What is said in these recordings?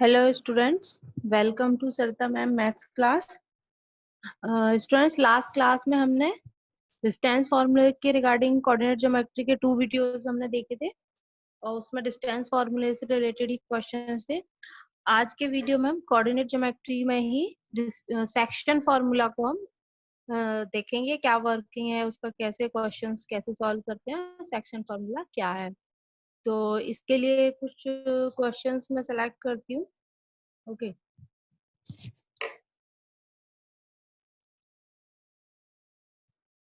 Hello students, welcome to Sarita ma'am maths class. Students, last class में हमने distance फार्मूले के रिगार्डिंग कोऑर्डिनेट ज्योमेट्री के 2 वीडियोस हमने देखे थे और उसमें डिस्टेंस फार्मूले से रिलेटेड ही क्वेश्चंस थे। आज के वीडियो में हम कोऑर्डिनेट ज्योमेट्री में ही सेक्शन फार्मूला को हम देखेंगे, क्या वर्किंग है उसका, कैसे क्वेश्चंस कैसे सॉल्व करते हैं, सेक्शन फार्मूला क्या है। तो इसके लिए कुछ क्वेश्चंस मैं सेलेक्ट करती हूँ। Okay,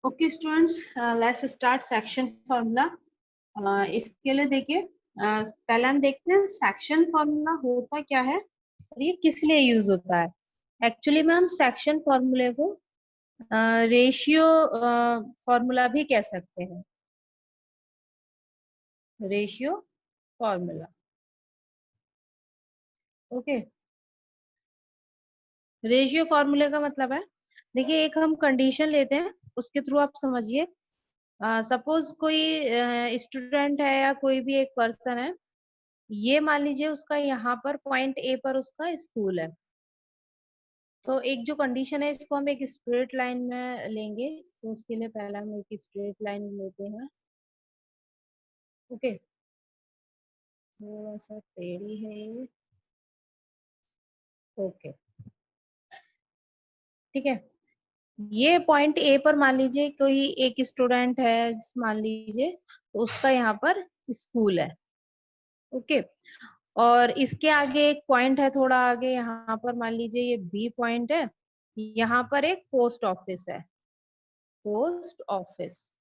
okay students, let's start section formula. इसके लिए देखिए, पहले हम देखते हैं सेक्शन फार्मूला होता क्या है और ये किस लिए यूज होता है। एक्चुअली में हम सेक्शन फार्मूले को रेशियो फार्मूला भी कह सकते हैं। Ratio formula, okay. रेशियो फार्मूले का मतलब है, देखिए एक हम कंडीशन लेते हैं, उसके थ्रू आप समझिए। सपोज कोई स्टूडेंट है या कोई भी एक पर्सन है, ये मान लीजिए उसका यहाँ पर पॉइंट ए पर उसका स्कूल है। तो एक जो कंडीशन है, इसको हम एक स्ट्रेट लाइन में लेंगे। तो उसके लिए पहला हम एक स्ट्रेट लाइन लेते हैं। ओके, थोड़ा सा टेढ़ी है ये। ओके, ठीक है। ये पॉइंट ए पर मान लीजिए कोई एक स्टूडेंट है, मान लीजिए तो उसका यहाँ पर स्कूल है। ओके, और इसके आगे एक पॉइंट है, थोड़ा आगे यहाँ पर मान लीजिए ये बी पॉइंट है। यहाँ पर एक पोस्ट ऑफिस है, पोस्ट ऑफिस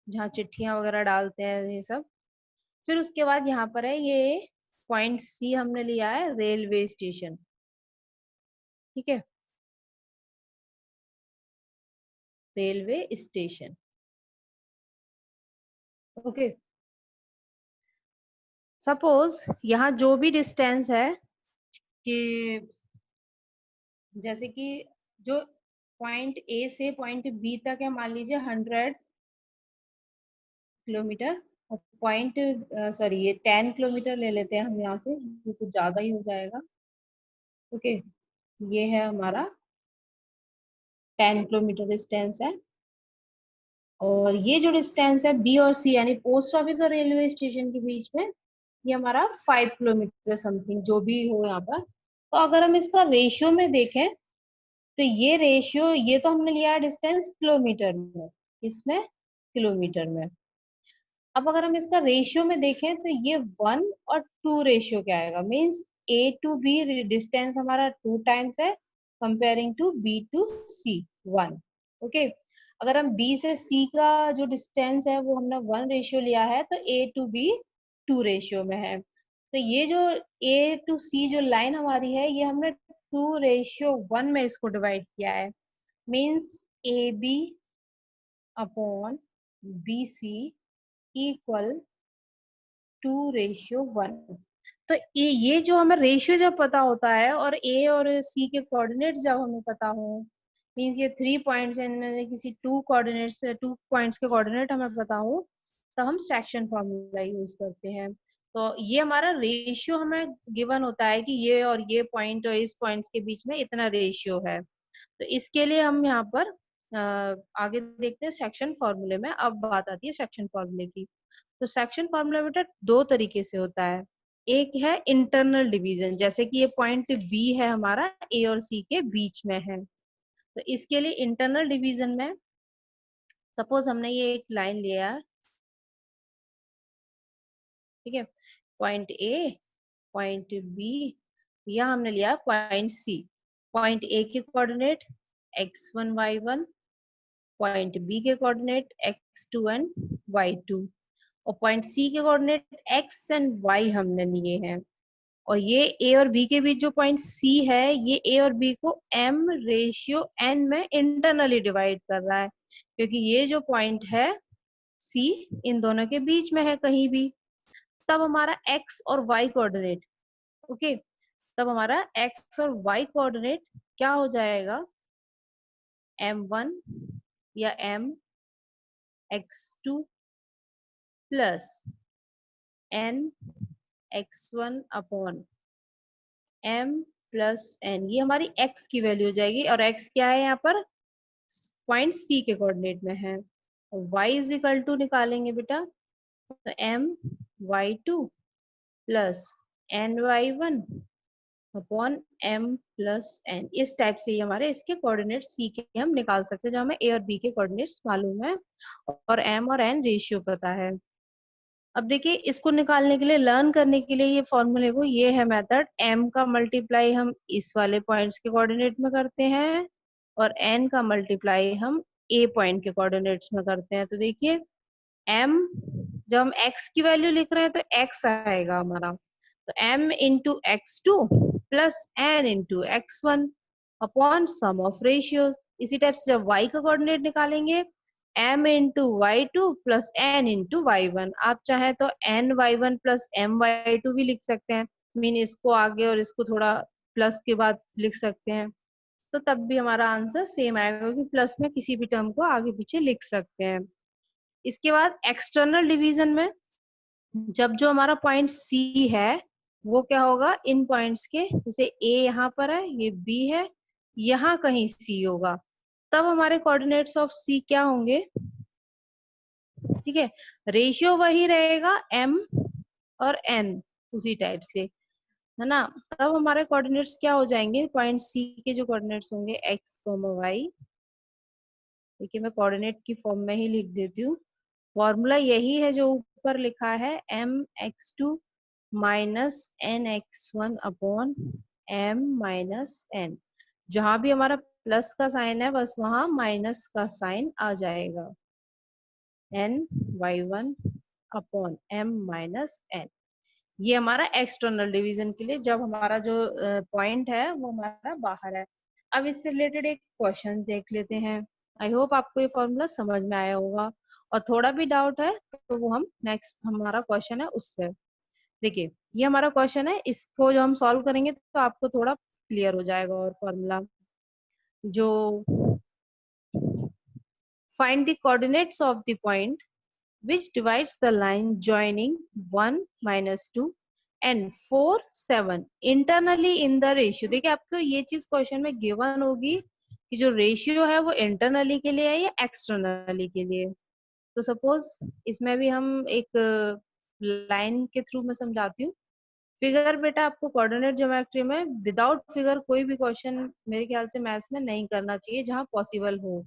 जहाँ चिट्ठियां वगैरह डालते हैं ये सब। फिर उसके बाद यहाँ पर है ये पॉइंट सी, हमने लिया है रेलवे स्टेशन। ठीक है, रेलवे स्टेशन। ओके, सपोज यहाँ जो भी डिस्टेंस है कि जैसे कि जो पॉइंट ए से पॉइंट बी तक है, मान लीजिए 100 किलोमीटर। और पॉइंट सॉरी ये 10 किलोमीटर ले लेते हैं हम, यहाँ से ये कुछ ज्यादा ही हो जाएगा। ओके, ये है हमारा 10 किलोमीटर डिस्टेंस है। और ये जो डिस्टेंस है बी और सी, यानी पोस्ट ऑफिस और रेलवे स्टेशन के बीच में, ये हमारा 5 किलोमीटर समथिंग जो भी हो यहाँ पर। तो अगर हम इसका रेशियो में देखें, तो ये रेशियो, ये तो हमने लिया है डिस्टेंस किलोमीटर में, इसमें किलोमीटर में। अब अगर हम इसका रेशियो में देखें तो ये 1 और 2 रेशियो क्या आएगा, means A to B distance हमारा 2 टाइम्स है, comparing to B to C 1। Okay, अगर हम बी से सी का जो डिस्टेंस है वो हमने 1 रेशियो लिया है, तो ए टू बी 2 रेशियो में है। तो ये जो ए टू सी जो लाइन हमारी है, ये हमने 2:1 में इसको डिवाइड किया है। Means A B upon B C equal 2:1। तो ये जो हमें रेशियो जब पता होता है और ए और सी के कोऑर्डिनेट जब हमें पता हो, मीन्स ये 3 पॉइंट्स हैं, इनमें किसी 2 पॉइंट्स के कोऑर्डिनेट हमें पता हो, तो हम सेक्शन फॉर्मूला यूज करते हैं। तो ये हमारा रेशियो हमें गिवन होता है कि ये और ये पॉइंट और इस पॉइंट्स के बीच में इतना रेशियो है। तो इसके लिए हम यहाँ पर आगे देखते हैं सेक्शन फॉर्मूले में। अब बात आती है सेक्शन फॉर्मूले की। तो सेक्शन फॉर्मूला बेटा 2 तरीके से होता है। एक है इंटरनल डिवीजन, जैसे कि ये पॉइंट बी है हमारा ए और सी के बीच में है। तो इसके लिए इंटरनल डिवीजन में, सपोज हमने ये एक लाइन लिया है, ठीक है, पॉइंट ए, पॉइंट बी, या हमने लिया पॉइंट सी। पॉइंट ए के coordinate x1 y1, point B के कोऑर्डिनेट x2 एंड y2, और पॉइंट सी के कोऑर्डिनेट x एंड y हमने लिए हैं। और ये ए और बी के बीच जो पॉइंट सी है, ये ए और बी को m/n में इंटरनली डिवाइड कर रहा है, क्योंकि ये जो पॉइंट है सी इन दोनों के बीच में है कहीं भी। तब हमारा x और y कोऑर्डिनेट, ओके, तब हमारा x और y कोऑर्डिनेट क्या हो जाएगा, m1 या mx2 plus n x1 upon m plus n, ये हमारी x की वैल्यू हो जाएगी, और x क्या है यहाँ पर, पॉइंट C के कोऑर्डिनेट में है। y इज इक्वल टू निकालेंगे बेटा, तो my2 plus ny1 upon m plus n, इस टाइप से ही हमारे इसके कोऑर्डिनेट C के हम निकाल सकते हैं, जब हमें A और B के कोऑर्डिनेट्स मालूम है और m और n रेशियो पता है। अब देखिए, इसको निकालने के लिए, लर्न करने के लिए ये फॉर्मूले को, ये है मेथड, m का मल्टीप्लाई हम इस वाले पॉइंट्स के कोऑर्डिनेट में करते हैं और n का मल्टीप्लाई हम a पॉइंट के कोऑर्डिनेट्स में करते हैं। तो देखिए m, जब हम x की वैल्यू लिख रहे हैं तो x आएगा हमारा, तो m into x2 plus n into x1 upon sum of ratios. इसी टाइप से जब y का कोऑर्डिनेट निकालेंगे, m into y2 plus n into y1, आप चाहे तो n y1 plus m y2 भी लिख सकते हैं, मीन इसको आगे और इसको थोड़ा प्लस के बाद लिख सकते हैं, तो तब भी हमारा आंसर सेम आएगा, क्योंकि प्लस में किसी भी टर्म को आगे पीछे लिख सकते हैं। इसके बाद एक्सटर्नल डिवीजन में, जब जो हमारा पॉइंट सी है वो क्या होगा, इन पॉइंट्स के, जैसे ए यहाँ पर है, ये बी है, यहाँ कहीं सी होगा, तब हमारे कोऑर्डिनेट्स ऑफ सी क्या होंगे, ठीक है, रेशियो वही रहेगा m और n, उसी टाइप से, है ना। तब हमारे कोऑर्डिनेट्स क्या हो जाएंगे, पॉइंट सी के जो कोऑर्डिनेट्स होंगे x, y, देखिए मैं कोऑर्डिनेट की फॉर्म में ही लिख देती हूँ, फॉर्मूला यही है जो ऊपर लिखा है, mx2 minus nx1 upon m minus n, जहां भी हमारा प्लस का साइन है बस वहां माइनस का साइन आ जाएगा, ny1 upon m minus n। ये हमारा एक्सटर्नल डिवीजन के लिए, जब हमारा जो पॉइंट है वो हमारा बाहर है। अब इससे रिलेटेड एक क्वेश्चन देख लेते हैं। आई होप आपको ये फॉर्मूला समझ में आया होगा, और थोड़ा भी डाउट है तो वो हम नेक्स्ट हमारा क्वेश्चन है उस पर। देखिए ये हमारा क्वेश्चन है, इसको जो हम सॉल्व करेंगे तो आपको थोड़ा क्लियर हो जाएगा। और फॉर्मूला जो, find the coordinates of the point which divides the line joining 1 minus 2 and 4 7 internally in the ratio। देखिए आपको ये चीज क्वेश्चन में गिवन होगी कि जो रेशियो है वो इंटरनली के लिए है या एक्सटर्नली के लिए। तो सपोज इसमें भी हम एक लाइन के थ्रू में समझाती हूँ। फिगर बेटा आपको कोऑर्डिनेट ज्योमेट्री में विदाउट फिगर कोई भी क्वेश्चन मेरे ख्याल से मैथ्स में नहीं करना चाहिए, जहाँ पॉसिबल हो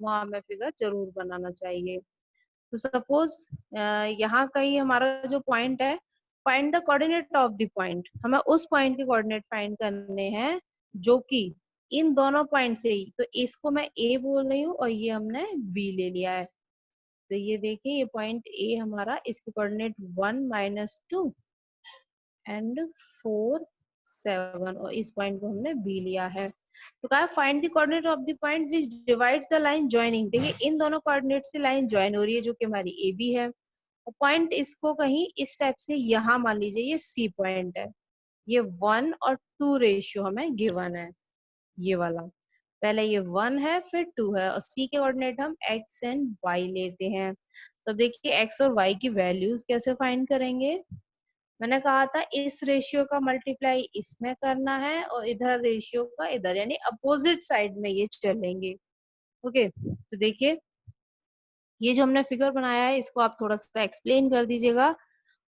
वहां हमें फिगर जरूर बनाना चाहिए। तो सपोज यहाँ कहीं हमारा जो पॉइंट है, find the coordinate of the point, हमें उस पॉइंट के कोऑर्डिनेट फाइंड करने हैं जो कि इन दोनों पॉइंट से ही, तो इसको मैं ए बोल रही हूँ और ये हमने बी ले लिया है। तो ये देखिए ये पॉइंट ए हमारा, इसके कोऑर्डिनेट 1 माइनस 2 एंड 4 7, और इस पॉइंट को हमने बी लिया है। तो कहा find the coordinate of the point which divides the line joining. देखिए इन दोनों कोऑर्डिनेट से लाइन ज्वाइन हो रही है जो कि हमारी ए बी है, और पॉइंट इसको कहीं इस टाइप से, यहाँ मान लीजिए ये सी पॉइंट है, ये 1 और 2 रेशियो हमें गिवन है, ये वाला, पहले ये 1 है फिर 2 है, और सी के कोऑर्डिनेट हम एक्स एंड वाई लेते हैं। तो देखिए एक्स और वाई की वैल्यूज कैसे फाइंड करेंगे, मैंने कहा था इस रेशियो का मल्टीप्लाई इसमें करना है और इधर रेशियो का इधर, यानी अपोजिट साइड में ये चलेंगे। ओके, तो देखिए ये जो हमने फिगर बनाया है इसको आप थोड़ा सा एक्सप्लेन कर दीजिएगा,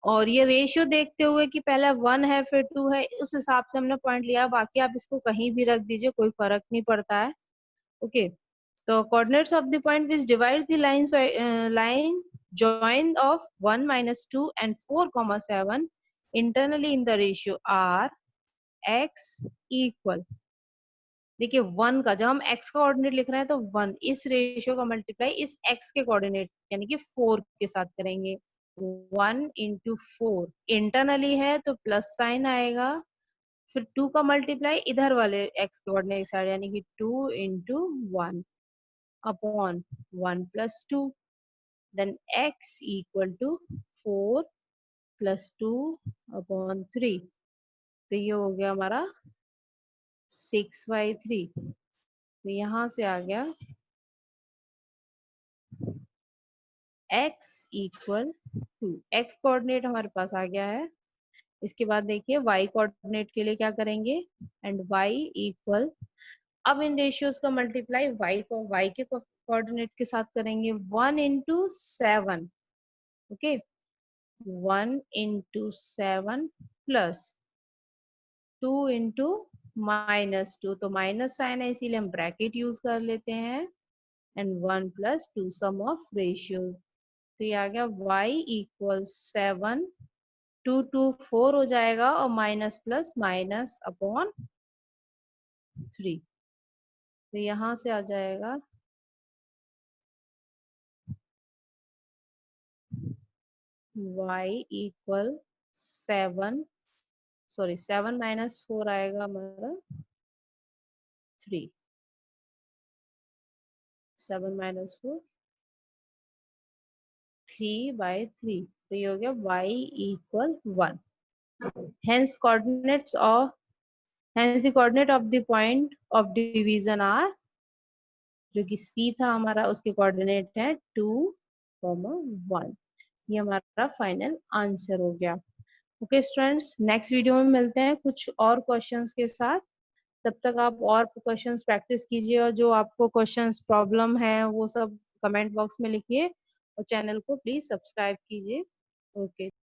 और ये रेशियो देखते हुए कि पहले 1 है फिर 2 है, उस हिसाब से हमने पॉइंट लिया, बाकी आप इसको कहीं भी रख दीजिए, कोई फर्क नहीं पड़ता है। ओके, तो coordinates of the point which divide the line join of 1 minus 2 and 4 7 internally in the ratio are x equal। देखिए 1 का, जब हम x का कोऑर्डिनेट लिख रहे हैं तो 1, इस रेशियो का मल्टीप्लाई इस x के कोऑर्डिनेट यानी कि 4 के साथ करेंगे, 1 इंटू 4, इंटरनली है तो प्लस साइन आएगा, फिर 2 का मल्टीप्लाई इधर वाले x के कोऑर्डिनेट साइड यानी कि 2 into 1 upon 1 plus 2, then x equal to 4 plus 2 upon 3, तो ये हो गया हमारा 6/3। तो यहाँ से आ गया x equal to, x coordinate हमारे पास आ गया है इसके बाद देखिए y कोऑर्डिनेट के लिए क्या करेंगे, एंड y इक्वल, अब इन रेशियोज का मल्टीप्लाई y को y के कोऑर्डिनेट के साथ करेंगे, 1 into 7, okay, 1 into 7 plus 2 into -2, तो माइनस साइन है इसीलिए हम ब्रैकेट यूज कर लेते हैं, एंड 1 + 2 सम ऑफ रेशियो, तो ये आ गया y इक्वल 7, 2 2 4 हो जाएगा, और माइनस प्लस माइनस अपॉन 3, तो यहाँ से आ जाएगा y इक्वल 7, सॉरी 7 - 4 आएगा हमारा 3, 7 - 4 3/3, तो ये हो गया y equal 1। Hence coordinates of hence the coordinate of the point of division are, जो कि C था हमारा, उसके कोऑर्डिनेट है 2, 1। ये हमारा फाइनल आंसर हो गया। ओके स्टूडेंट्स, नेक्स्ट वीडियो में मिलते हैं कुछ और क्वेश्चंस के साथ। तब तक आप और क्वेश्चंस प्रैक्टिस कीजिए, और जो आपको क्वेश्चंस प्रॉब्लम है वो सब कमेंट बॉक्स में लिखिए, और चैनल को प्लीज सब्सक्राइब कीजिए। ओके।